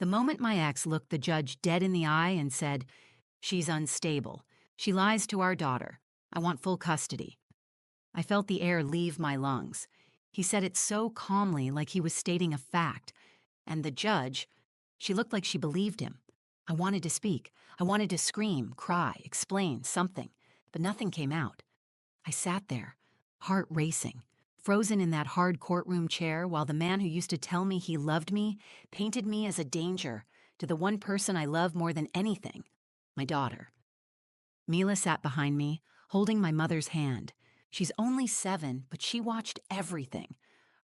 The moment my ex looked the judge dead in the eye and said, "She's unstable. She lies to our daughter. I want full custody." I felt the air leave my lungs. He said it so calmly, like he was stating a fact. And the judge, she looked like she believed him. I wanted to speak. I wanted to scream, cry, explain, something. But nothing came out. I sat there, heart racing, frozen in that hard courtroom chair while the man who used to tell me he loved me painted me as a danger to the one person I love more than anything, my daughter. Mila sat behind me, holding my mother's hand. She's only 7, but she watched everything.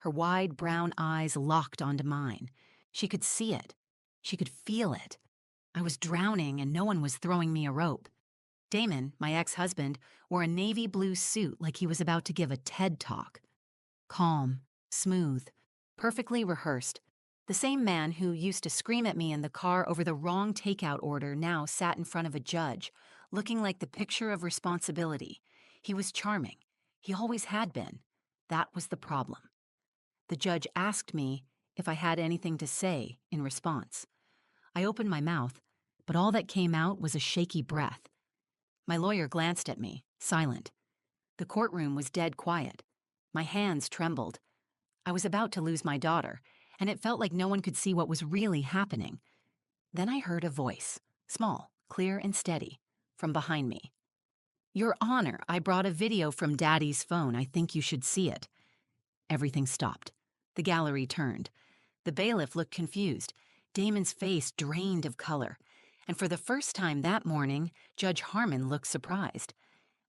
Her wide brown eyes locked onto mine. She could see it. She could feel it. I was drowning and no one was throwing me a rope. Damon, my ex-husband, wore a navy blue suit like he was about to give a TED talk. Calm, smooth, perfectly rehearsed. The same man who used to scream at me in the car over the wrong takeout order now sat in front of a judge, looking like the picture of responsibility. He was charming. He always had been. That was the problem. The judge asked me if I had anything to say in response. I opened my mouth, but all that came out was a shaky breath. My lawyer glanced at me, silent. The courtroom was dead quiet. My hands trembled. I was about to lose my daughter, and it felt like no one could see what was really happening. Then I heard a voice, small, clear and steady, from behind me. "Your Honor, I brought a video from Daddy's phone. I think you should see it." Everything stopped. The gallery turned. The bailiff looked confused. Damon's face drained of color. And for the first time that morning, Judge Harmon looked surprised.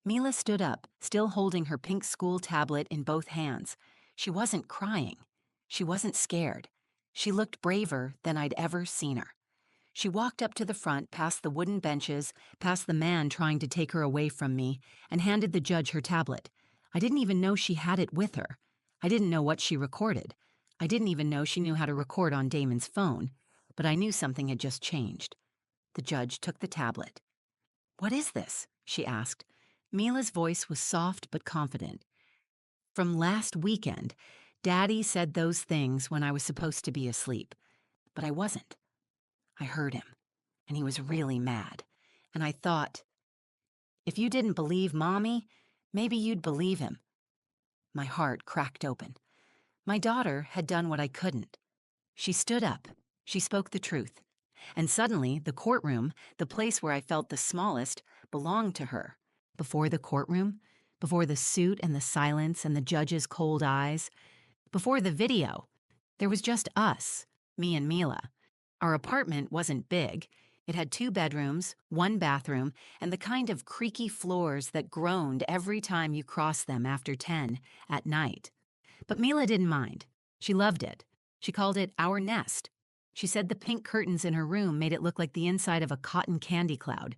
Mila stood up, still holding her pink school tablet in both hands. She wasn't crying. She wasn't scared. She looked braver than I'd ever seen her. She walked up to the front, past the wooden benches, past the man trying to take her away from me, and handed the judge her tablet. I didn't even know she had it with her. I didn't know what she recorded. I didn't even know she knew how to record on Damon's phone, but I knew something had just changed. The judge took the tablet. "What is this?" she asked. Mila's voice was soft but confident. "From last weekend, Daddy said those things when I was supposed to be asleep, but I wasn't. I heard him, and he was really mad. And I thought, if you didn't believe Mommy, maybe you'd believe him." My heart cracked open. My daughter had done what I couldn't. She stood up. She spoke the truth. And suddenly, the courtroom, the place where I felt the smallest, belonged to her. Before the courtroom, before the suit and the silence and the judge's cold eyes, before the video, there was just us, me and Mila. Our apartment wasn't big. It had 2 bedrooms, 1 bathroom, and the kind of creaky floors that groaned every time you crossed them after 10 at night. But Mila didn't mind. She loved it. She called it our nest. She said the pink curtains in her room made it look like the inside of a cotton candy cloud.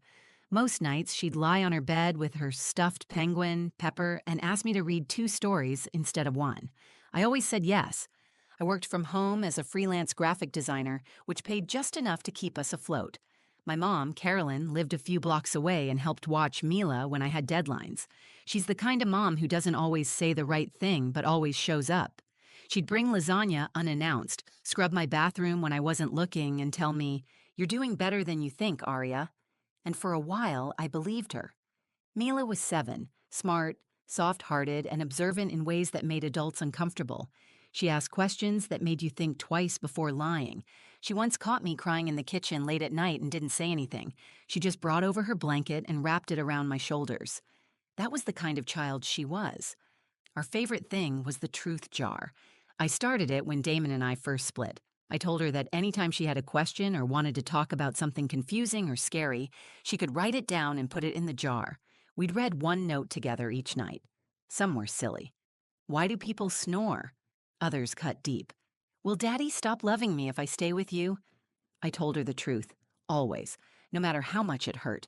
Most nights, she'd lie on her bed with her stuffed penguin, Pepper, and ask me to read 2 stories instead of 1. I always said yes. I worked from home as a freelance graphic designer, which paid just enough to keep us afloat. My mom, Carolyn, lived a few blocks away and helped watch Mila when I had deadlines. She's the kind of mom who doesn't always say the right thing, but always shows up. She'd bring lasagna unannounced, scrub my bathroom when I wasn't looking, and tell me, "You're doing better than you think, Aria." And for a while, I believed her. Mila was 7, smart, soft-hearted, and observant in ways that made adults uncomfortable. She asked questions that made you think twice before lying. She once caught me crying in the kitchen late at night and didn't say anything. She just brought over her blanket and wrapped it around my shoulders. That was the kind of child she was. Our favorite thing was the truth jar. I started it when Damon and I first split. I told her that anytime she had a question or wanted to talk about something confusing or scary, she could write it down and put it in the jar. We'd read 1 note together each night. Some were silly. "Why do people snore?" Others cut deep. "Will Daddy stop loving me if I stay with you?" I told her the truth, always, no matter how much it hurt.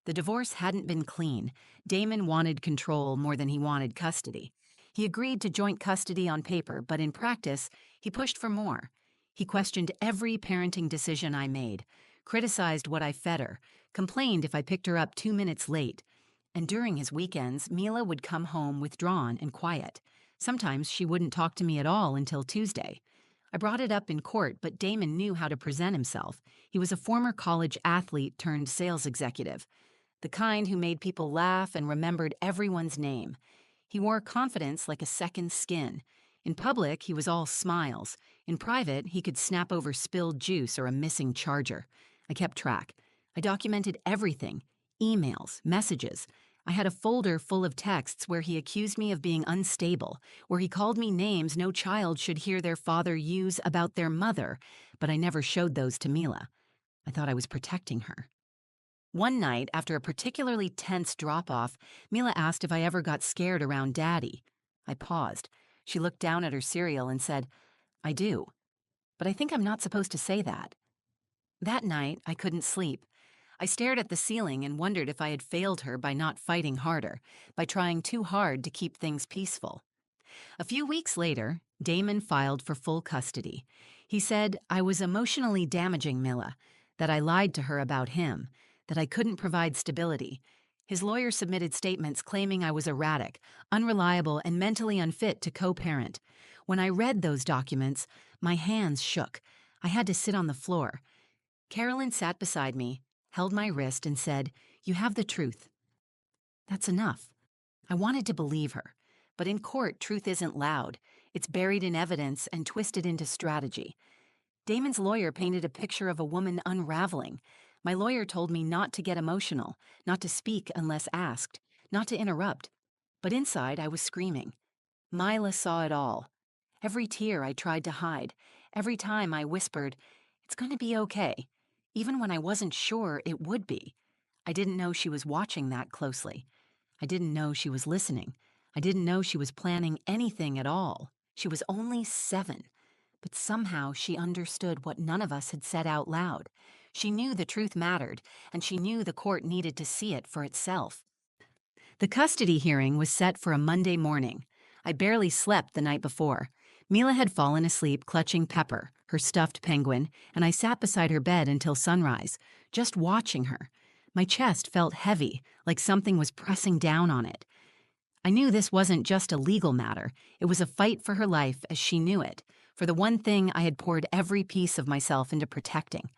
The divorce hadn't been clean. Damon wanted control more than he wanted custody. He agreed to joint custody on paper, but in practice, he pushed for more. He questioned every parenting decision I made, criticized what I fed her, complained if I picked her up 2 minutes late. And during his weekends, Mila would come home withdrawn and quiet. Sometimes she wouldn't talk to me at all until Tuesday. I brought it up in court, but Damon knew how to present himself. He was a former college athlete turned sales executive, the kind who made people laugh and remembered everyone's name. He wore confidence like a second skin. In public, he was all smiles. In private, he could snap over spilled juice or a missing charger. I kept track. I documented everything: emails, messages. I had a folder full of texts where he accused me of being unstable, where he called me names no child should hear their father use about their mother, but I never showed those to Mila. I thought I was protecting her. One night, after a particularly tense drop-off, Mila asked if I ever got scared around Daddy. I paused. She looked down at her cereal and said, "I do. But I think I'm not supposed to say that." That night, I couldn't sleep. I stared at the ceiling and wondered if I had failed her by not fighting harder, by trying too hard to keep things peaceful. A few weeks later, Damon filed for full custody. He said I was emotionally damaging Mila, that I lied to her about him, that I couldn't provide stability. His lawyer submitted statements claiming I was erratic, unreliable, and mentally unfit to co-parent. When I read those documents, my hands shook. I had to sit on the floor. Carolyn sat beside me, held my wrist, and said, "You have the truth." That's enough. I wanted to believe her. But in court, truth isn't loud. It's buried in evidence and twisted into strategy. Damon's lawyer painted a picture of a woman unraveling. My lawyer told me not to get emotional, not to speak unless asked, not to interrupt. But inside, I was screaming. Mila saw it all. Every tear I tried to hide, every time I whispered, "It's going to be okay," even when I wasn't sure it would be. I didn't know she was watching that closely. I didn't know she was listening. I didn't know she was planning anything at all. She was only 7. But somehow she understood what none of us had said out loud. She knew the truth mattered, and she knew the court needed to see it for itself. The custody hearing was set for a Monday morning. I barely slept the night before. Mila had fallen asleep clutching Pepper, her stuffed penguin, and I sat beside her bed until sunrise, just watching her. My chest felt heavy, like something was pressing down on it. I knew this wasn't just a legal matter. It was a fight for her life as she knew it, for the one thing I had poured every piece of myself into protecting.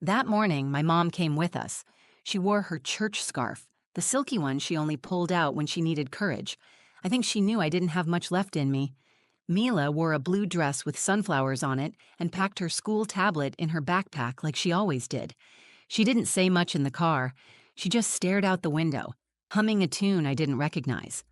That morning, my mom came with us. She wore her church scarf, the silky one she only pulled out when she needed courage. I think she knew I didn't have much left in me. Mila wore a blue dress with sunflowers on it and packed her school tablet in her backpack like she always did. She didn't say much in the car. She just stared out the window, humming a tune I didn't recognize.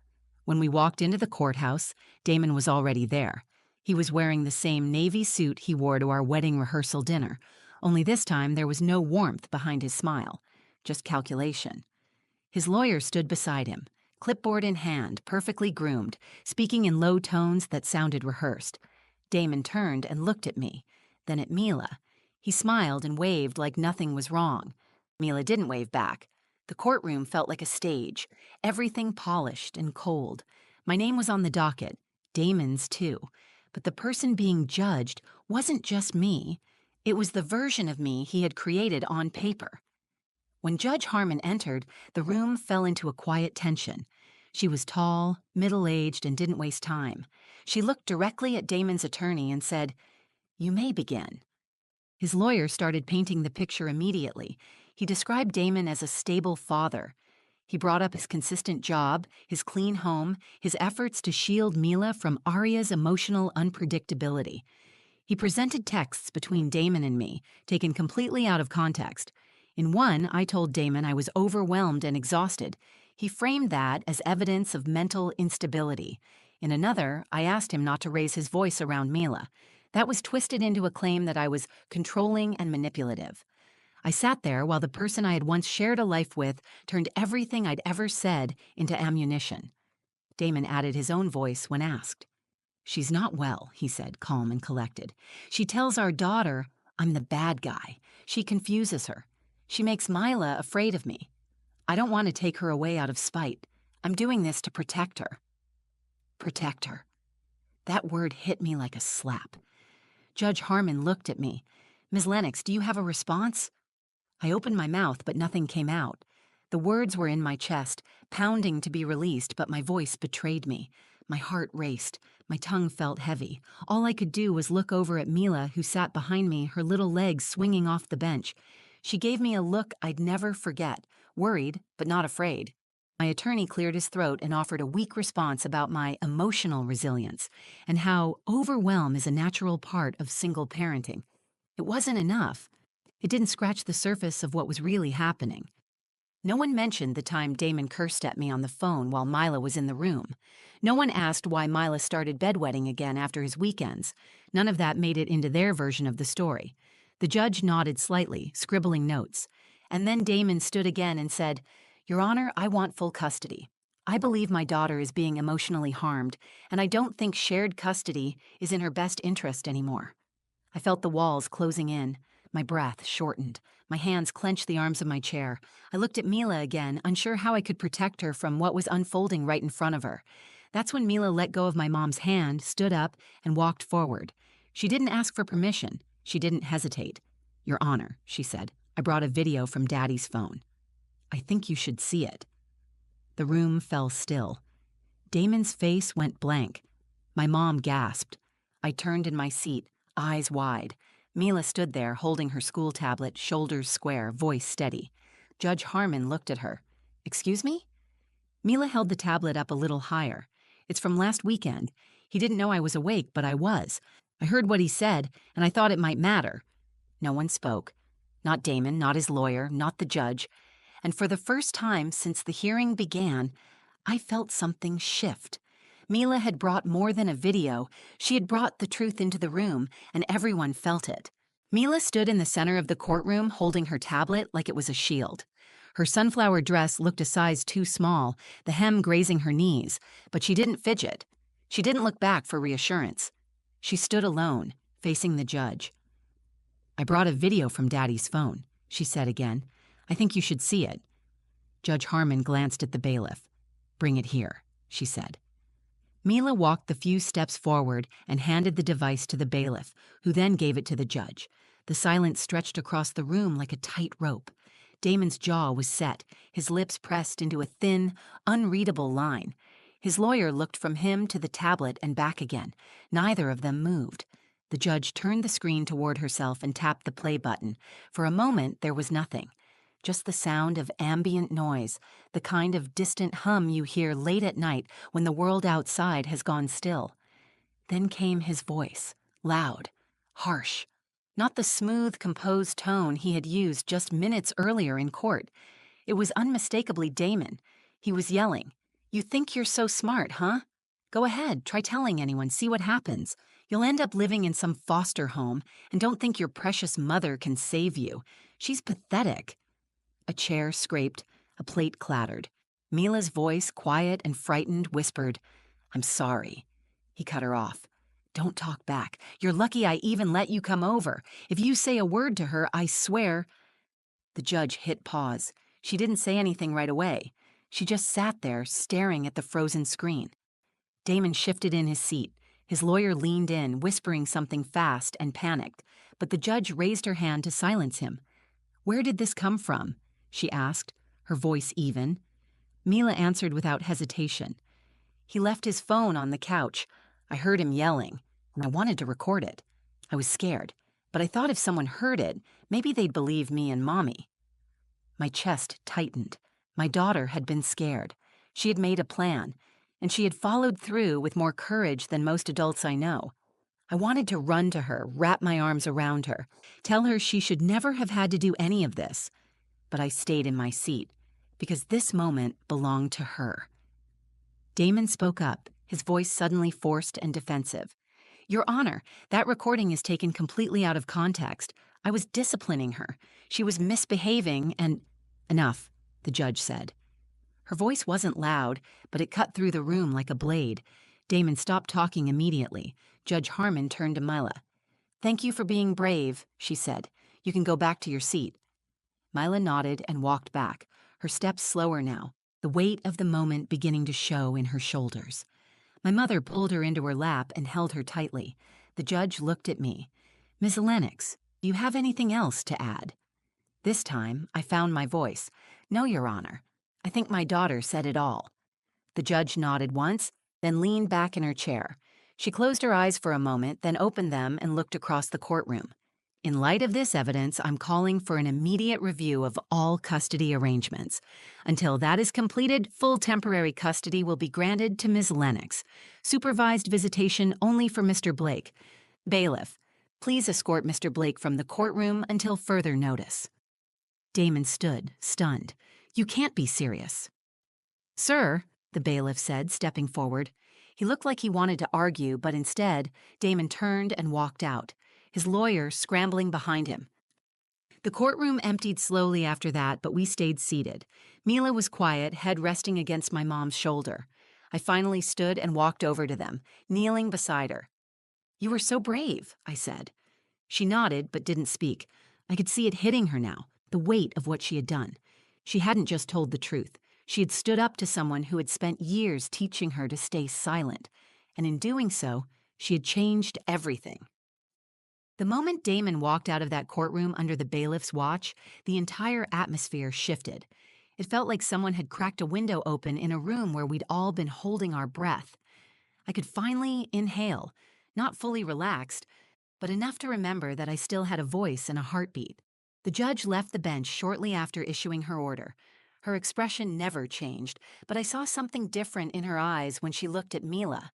When we walked into the courthouse, Damon was already there. He was wearing the same navy suit he wore to our wedding rehearsal dinner, only this time there was no warmth behind his smile, just calculation. His lawyer stood beside him, clipboard in hand, perfectly groomed, speaking in low tones that sounded rehearsed. Damon turned and looked at me, then at Mila. He smiled and waved like nothing was wrong. Mila didn't wave back. The courtroom felt like a stage, everything polished and cold. My name was on the docket, Damon's too. But the person being judged wasn't just me. It was the version of me he had created on paper. When Judge Harmon entered, the room fell into a quiet tension. She was tall, middle-aged, and didn't waste time. She looked directly at Damon's attorney and said, "You may begin." His lawyer started painting the picture immediately. He described Damon as a stable father. He brought up his consistent job, his clean home, his efforts to shield Mila from Arya's emotional unpredictability. He presented texts between Damon and me, taken completely out of context. In one, I told Damon I was overwhelmed and exhausted. He framed that as evidence of mental instability. In another, I asked him not to raise his voice around Mila. That was twisted into a claim that I was controlling and manipulative. I sat there while the person I had once shared a life with turned everything I'd ever said into ammunition. Damon added his own voice when asked. "She's not well," he said, calm and collected. "She tells our daughter I'm the bad guy. She confuses her. She makes Mila afraid of me. I don't want to take her away out of spite. I'm doing this to protect her." Protect her. That word hit me like a slap. Judge Harmon looked at me. "Ms. Lennox, do you have a response?" I opened my mouth, but nothing came out. The words were in my chest, pounding to be released, but my voice betrayed me. My heart raced. My tongue felt heavy. All I could do was look over at Mila, who sat behind me, her little legs swinging off the bench. She gave me a look I'd never forget, worried but not afraid. My attorney cleared his throat and offered a weak response about my emotional resilience and how overwhelm is a natural part of single parenting. It wasn't enough. It didn't scratch the surface of what was really happening. No one mentioned the time Damon cursed at me on the phone while Mila was in the room. No one asked why Mila started bedwetting again after his weekends. None of that made it into their version of the story. The judge nodded slightly, scribbling notes. And then Damon stood again and said, "Your Honor, I want full custody. I believe my daughter is being emotionally harmed, and I don't think shared custody is in her best interest anymore." I felt the walls closing in. My breath shortened. My hands clenched the arms of my chair. I looked at Mila again, unsure how I could protect her from what was unfolding right in front of her. That's when Mila let go of my mom's hand, stood up, and walked forward. She didn't ask for permission. She didn't hesitate. "Your Honor," she said, "I brought a video from Daddy's phone. I think you should see it." The room fell still. Damon's face went blank. My mom gasped. I turned in my seat, eyes wide. Mila stood there, holding her school tablet, shoulders square, voice steady. Judge Harmon looked at her. "Excuse me?" Mila held the tablet up a little higher. "It's from last weekend. He didn't know I was awake, but I was. I heard what he said, and I thought it might matter." No one spoke. Not Damon, not his lawyer, not the judge. And for the first time since the hearing began, I felt something shift. Mila had brought more than a video. She had brought the truth into the room, and everyone felt it. Mila stood in the center of the courtroom holding her tablet like it was a shield. Her sunflower dress looked a size too small, the hem grazing her knees, but she didn't fidget. She didn't look back for reassurance. She stood alone, facing the judge. "I brought a video from Daddy's phone," she said again. "I think you should see it." Judge Harmon glanced at the bailiff. "Bring it here," she said. Mila walked the few steps forward and handed the device to the bailiff, who then gave it to the judge. The silence stretched across the room like a tight rope. Damon's jaw was set, his lips pressed into a thin, unreadable line. His lawyer looked from him to the tablet and back again. Neither of them moved. The judge turned the screen toward herself and tapped the play button. For a moment, there was nothing. Just the sound of ambient noise, the kind of distant hum you hear late at night when the world outside has gone still. Then came his voice, loud, harsh. Not the smooth, composed tone he had used just minutes earlier in court. It was unmistakably Damon. He was yelling, "You think you're so smart, huh? Go ahead, try telling anyone, see what happens. You'll end up living in some foster home, and don't think your precious mother can save you. She's pathetic." A chair scraped, a plate clattered. Mila's voice, quiet and frightened, whispered, "I'm sorry." He cut her off. "Don't talk back. You're lucky I even let you come over. If you say a word to her, I swear—" The judge hit pause. She didn't say anything right away. She just sat there, staring at the frozen screen. Damon shifted in his seat. His lawyer leaned in, whispering something fast and panicked, but the judge raised her hand to silence him. "Where did this come from?" she asked, her voice even. Mila answered without hesitation. "He left his phone on the couch. I heard him yelling, and I wanted to record it. I was scared, but I thought if someone heard it, maybe they'd believe me and Mommy." My chest tightened. My daughter had been scared. She had made a plan, and she had followed through with more courage than most adults I know. I wanted to run to her, wrap my arms around her, tell her she should never have had to do any of this. But I stayed in my seat, because this moment belonged to her. Damon spoke up, his voice suddenly forced and defensive. "Your Honor, that recording is taken completely out of context. I was disciplining her. She was misbehaving and—" "Enough," the judge said. Her voice wasn't loud, but it cut through the room like a blade. Damon stopped talking immediately. Judge Harmon turned to Mila. "Thank you for being brave," she said. "You can go back to your seat." Mila nodded and walked back, her steps slower now, the weight of the moment beginning to show in her shoulders. My mother pulled her into her lap and held her tightly. The judge looked at me. "Ms. Lennox, do you have anything else to add?" This time, I found my voice. "No, Your Honor. I think my daughter said it all." The judge nodded once, then leaned back in her chair. She closed her eyes for a moment, then opened them and looked across the courtroom. In light of this evidence, I'm calling for an immediate review of all custody arrangements. Until that is completed, full temporary custody will be granted to Ms. Lennox. Supervised visitation only for Mr. Blake. Bailiff, please escort Mr. Blake from the courtroom until further notice. Damon stood, stunned. You can't be serious. Sir, the bailiff said, stepping forward. He looked like he wanted to argue, but instead, Damon turned and walked out, his lawyer scrambling behind him. The courtroom emptied slowly after that, but we stayed seated. Mila was quiet, head resting against my mom's shoulder. I finally stood and walked over to them, kneeling beside her. You were so brave, I said. She nodded, but didn't speak. I could see it hitting her now, the weight of what she had done. She hadn't just told the truth. She had stood up to someone who had spent years teaching her to stay silent, and in doing so, she had changed everything. The moment Damon walked out of that courtroom under the bailiff's watch, the entire atmosphere shifted. It felt like someone had cracked a window open in a room where we'd all been holding our breath. I could finally inhale, not fully relaxed, but enough to remember that I still had a voice and a heartbeat. The judge left the bench shortly after issuing her order. Her expression never changed, but I saw something different in her eyes when she looked at Mila.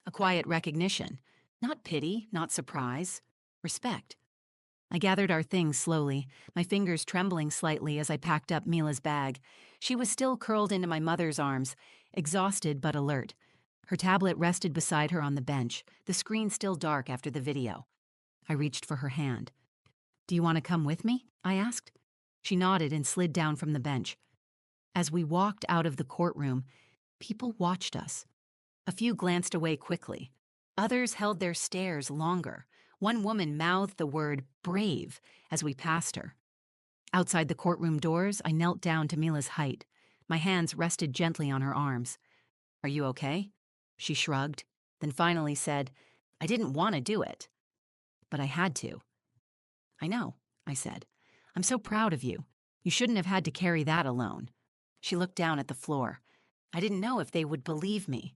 A quiet recognition. Not pity, not surprise. Respect. I gathered our things slowly, my fingers trembling slightly as I packed up Mila's bag. She was still curled into my mother's arms, exhausted but alert. Her tablet rested beside her on the bench, the screen still dark after the video. I reached for her hand. Do you want to come with me? I asked. She nodded and slid down from the bench. As we walked out of the courtroom, people watched us. A few glanced away quickly. Others held their stares longer. One woman mouthed the word brave as we passed her. Outside the courtroom doors, I knelt down to Mila's height. My hands rested gently on her arms. Are you okay? She shrugged, then finally said, I didn't want to do it. But I had to. I know, I said. I'm so proud of you. You shouldn't have had to carry that alone. She looked down at the floor. I didn't know if they would believe me.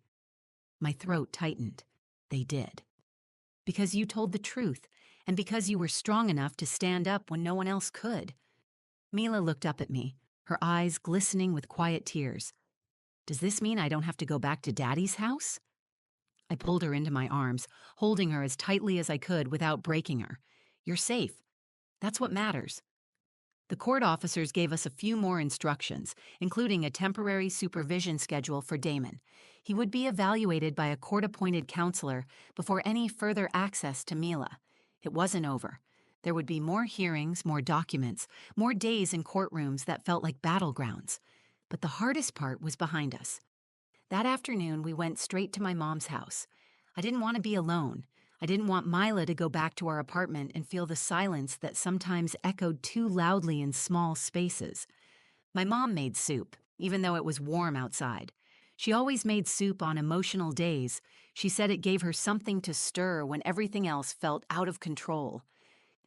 My throat tightened. They did. Because you told the truth, and because you were strong enough to stand up when no one else could. Mila looked up at me, her eyes glistening with quiet tears. Does this mean I don't have to go back to Daddy's house? I pulled her into my arms, holding her as tightly as I could without breaking her. You're safe. That's what matters. The court officers gave us a few more instructions, including a temporary supervision schedule for Damon. He would be evaluated by a court-appointed counselor before any further access to Mila. It wasn't over. There would be more hearings, more documents, more days in courtrooms that felt like battlegrounds. But the hardest part was behind us. That afternoon, we went straight to my mom's house. I didn't want to be alone. I didn't want Mila to go back to our apartment and feel the silence that sometimes echoed too loudly in small spaces. My mom made soup, even though it was warm outside. She always made soup on emotional days. She said it gave her something to stir when everything else felt out of control.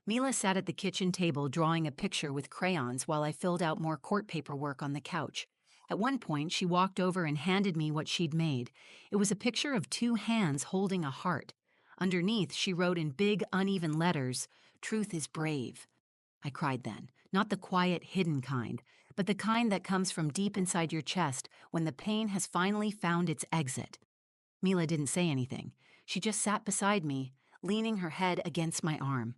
Mila sat at the kitchen table drawing a picture with crayons while I filled out more court paperwork on the couch. At one point, she walked over and handed me what she'd made. It was a picture of two hands holding a heart. Underneath, she wrote in big, uneven letters, "Truth is brave." I cried then, not the quiet, hidden kind, but the kind that comes from deep inside your chest when the pain has finally found its exit. Mila didn't say anything. She just sat beside me, leaning her head against my arm.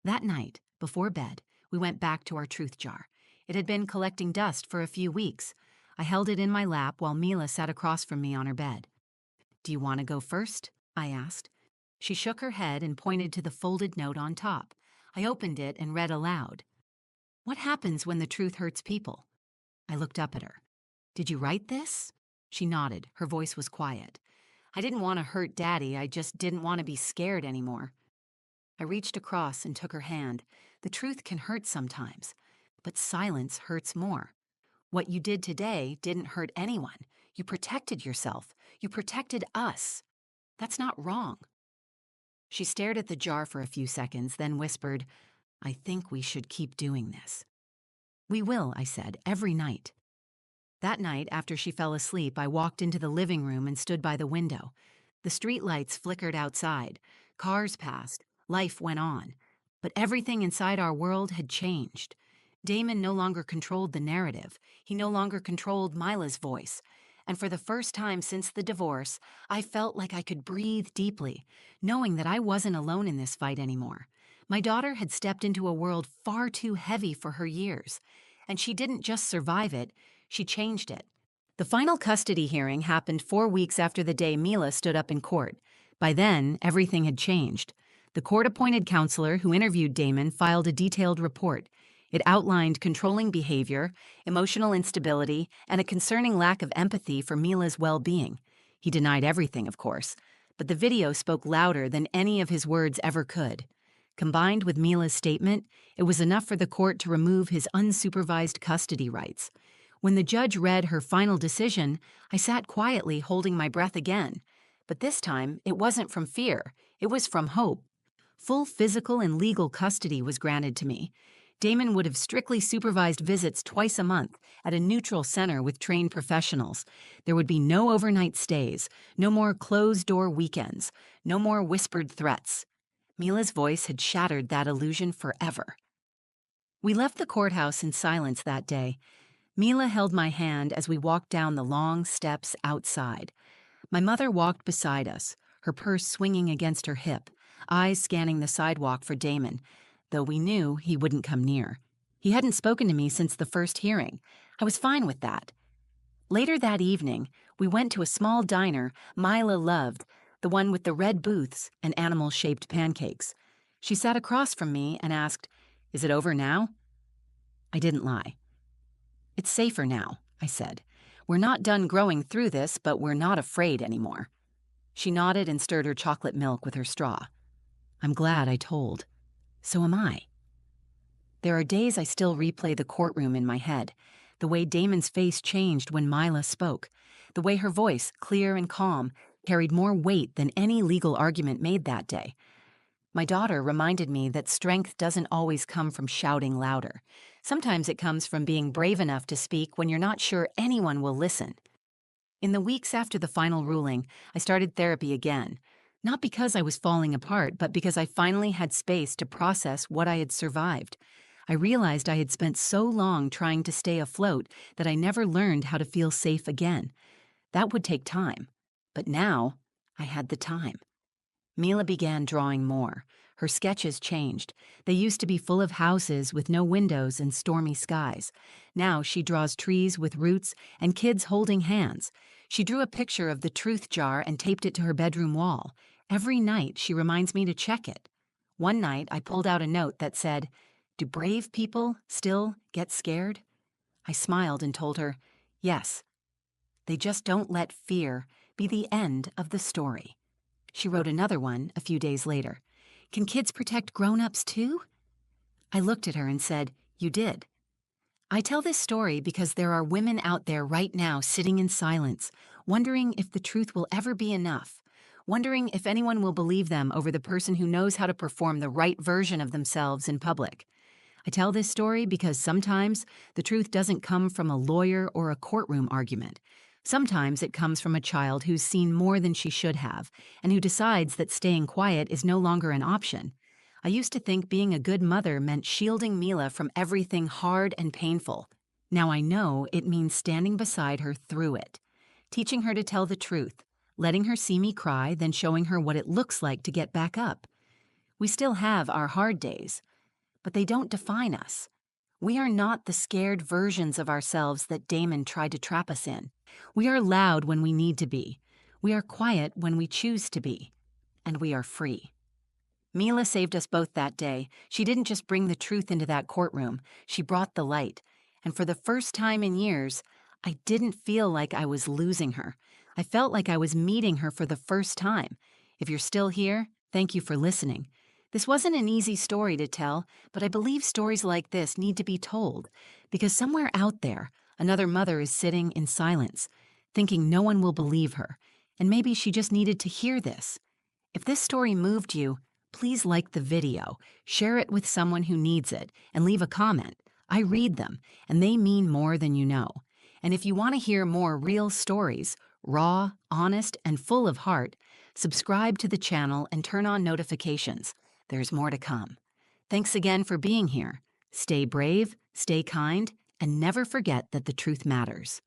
That night, before bed, we went back to our truth jar. It had been collecting dust for a few weeks. I held it in my lap while Mila sat across from me on her bed. Do you want to go first? I asked. She shook her head and pointed to the folded note on top. I opened it and read aloud. What happens when the truth hurts people? I looked up at her. Did you write this? She nodded. Her voice was quiet. I didn't want to hurt Daddy. I just didn't want to be scared anymore. I reached across and took her hand. The truth can hurt sometimes, but silence hurts more. What you did today didn't hurt anyone. You protected yourself. You protected us. That's not wrong. She stared at the jar for a few seconds, then whispered, I think we should keep doing this. We will, I said, every night. That night, after she fell asleep, I walked into the living room and stood by the window. The streetlights flickered outside, cars passed, life went on. But everything inside our world had changed. Damon no longer controlled the narrative. He no longer controlled Mila's voice. And for the first time since the divorce, I felt like I could breathe deeply, knowing that I wasn't alone in this fight anymore. My daughter had stepped into a world far too heavy for her years, and she didn't just survive it, she changed it. The final custody hearing happened 4 weeks after the day Mila stood up in court. By then, everything had changed. The court-appointed counselor who interviewed Damon filed a detailed report. It outlined controlling behavior, emotional instability, and a concerning lack of empathy for Mila's well-being. He denied everything, of course, but the video spoke louder than any of his words ever could. Combined with Mila's statement, it was enough for the court to remove his unsupervised custody rights. When the judge read her final decision, I sat quietly holding my breath again. But this time, it wasn't from fear, it was from hope. Full physical and legal custody was granted to me. Damon would have strictly supervised visits twice a month at a neutral center with trained professionals. There would be no overnight stays, no more closed-door weekends, no more whispered threats. Mila's voice had shattered that illusion forever. We left the courthouse in silence that day. Mila held my hand as we walked down the long steps outside. My mother walked beside us, her purse swinging against her hip, eyes scanning the sidewalk for Damon, though we knew he wouldn't come near. He hadn't spoken to me since the first hearing. I was fine with that. Later that evening, we went to a small diner Mila loved, the one with the red booths and animal-shaped pancakes. She sat across from me and asked, "Is it over now?" I didn't lie. "It's safer now," I said. "We're not done growing through this, but we're not afraid anymore." She nodded and stirred her chocolate milk with her straw. "I'm glad I told. So am I." There are days I still replay the courtroom in my head, the way Damon's face changed when Mila spoke, the way her voice, clear and calm, carried more weight than any legal argument made that day. My daughter reminded me that strength doesn't always come from shouting louder. Sometimes it comes from being brave enough to speak when you're not sure anyone will listen. In the weeks after the final ruling, I started therapy again. Not because I was falling apart, but because I finally had space to process what I had survived. I realized I had spent so long trying to stay afloat that I never learned how to feel safe again. That would take time. But now, I had the time. Mila began drawing more. Her sketches changed. They used to be full of houses with no windows and stormy skies. Now she draws trees with roots and kids holding hands. She drew a picture of the truth jar and taped it to her bedroom wall. Every night she reminds me to check it. One night I pulled out a note that said, "Do brave people still get scared?" I smiled and told her, "Yes. They just don't let fear be the end of the story." She wrote another one a few days later. "Can kids protect grown-ups too?" I looked at her and said, "You did." I tell this story because there are women out there right now sitting in silence, wondering if the truth will ever be enough, wondering if anyone will believe them over the person who knows how to perform the right version of themselves in public. I tell this story because sometimes the truth doesn't come from a lawyer or a courtroom argument. Sometimes it comes from a child who's seen more than she should have, and who decides that staying quiet is no longer an option. I used to think being a good mother meant shielding Mila from everything hard and painful. Now I know it means standing beside her through it, teaching her to tell the truth, letting her see me cry, then showing her what it looks like to get back up. We still have our hard days, but they don't define us. We are not the scared versions of ourselves that Damon tried to trap us in. We are loud when we need to be. We are quiet when we choose to be. And we are free. Mila saved us both that day. She didn't just bring the truth into that courtroom. She brought the light. And for the first time in years, I didn't feel like I was losing her. I felt like I was meeting her for the first time. If you're still here, thank you for listening. This wasn't an easy story to tell, but I believe stories like this need to be told, because somewhere out there, another mother is sitting in silence, thinking no one will believe her, and maybe she just needed to hear this. If this story moved you, please like the video, share it with someone who needs it, and leave a comment. I read them, and they mean more than you know. And if you want to hear more real stories, raw, honest, and full of heart, Subscribe to the channel and turn on notifications. There's more to come. Thanks again for being here. Stay brave, stay kind, and never forget that the truth matters.